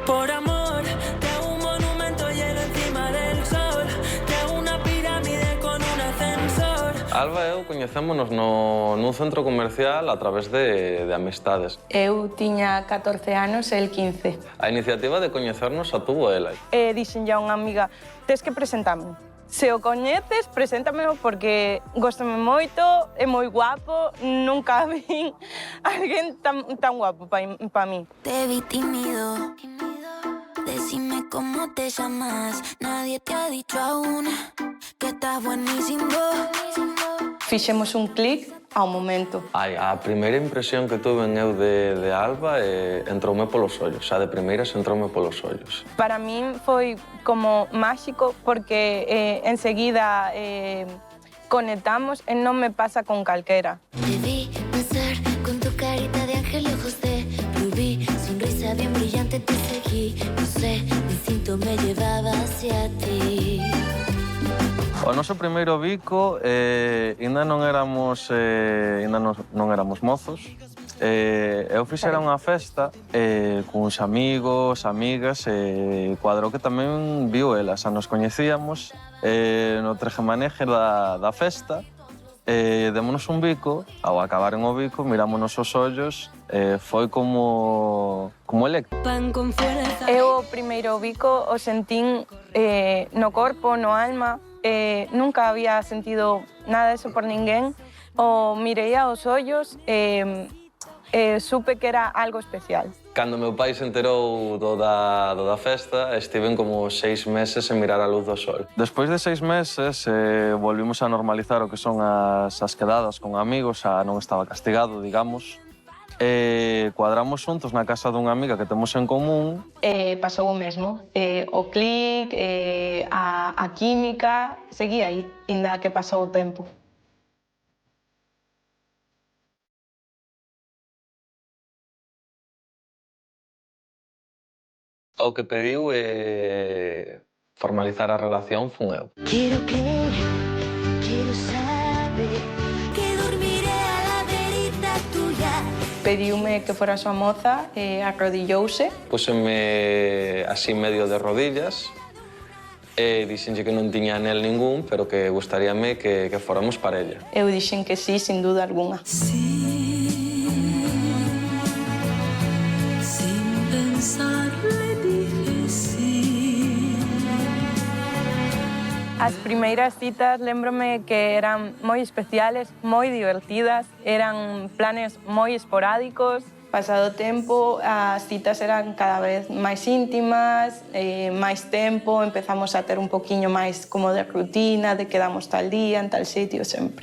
Por amor, tengo un monumento lleno encima del sol, tengo una pirámide con un ascensor. Alba e eu coñecémonos nun centro comercial a través de amistades. Eu tiña 14 anos e el 15. A iniciativa de coñecernos a tuvo ela. E dixenlle a unha amiga, tes que presentarme. Se o coñeces, preséntamelo porque góstame moito, é moi guapo, nunca vi alguén tan guapo pa mí. Te vi tímido, decime cómo te llamas, nadie te ha dicho aún que estás buenísimo. Fixemos un clic ao momento. A primeira impresión que tuve eu de Alba entroume polos ollos, xa de primeiras entroume polos ollos. Para min foi como máxico porque enseguida conectamos e non me pasa con calquera. Te vi pasar con tu carita de ángel y ojos de rubí, sonrisa bien brillante te seguí, no sé, mi instinto me llevaba hacia ti. O noso primeiro bico ainda non éramos mozos. Eu fixera unha festa cuns amigos, amigas, e cuadrou que tamén viu ela. Xa nos coñecíamos no trejemaneje da festa, démonos un bico, ao acabar en o bico, mirámonos os ollos, foi como electro. Eu o primeiro bico o sentín no corpo, no alma, nunca había sentido nada de eso por ninguén. O mirei aos ollos e supe que era algo especial. Cando meu pai se enterou do da festa, estiven como 6 meses en mirar a luz do sol. Despois de 6 meses, volvimos a normalizar o que son as quedadas con amigos, xa non estaba castigado, digamos. Cuadramos xuntos na casa dunha amiga que temos en común. Pasou o mesmo. O clic, a química, seguía aí, inda que pasou o tempo. O que pediu formalizar a relación fun eu. Quiero creer, quiero saber que dormiré a la verita tuya. Pediume que fora a súa moza e arrodillouse. Púseme así medio de rodillas e dixenlle que non tiña anel ningún, pero que gustaríame que fóramos parella. Eu dixen que sí, sin duda alguna. Sí, sin pensar le dije sí. As primeiras citas lembrome que eran moi especiales, moi divertidas, eran planes moi esporádicos. Pasado o tempo, as citas eran cada vez máis íntimas, máis tempo, empezamos a ter un poquinho máis como de rutina, de quedamos tal día, en tal sitio, sempre.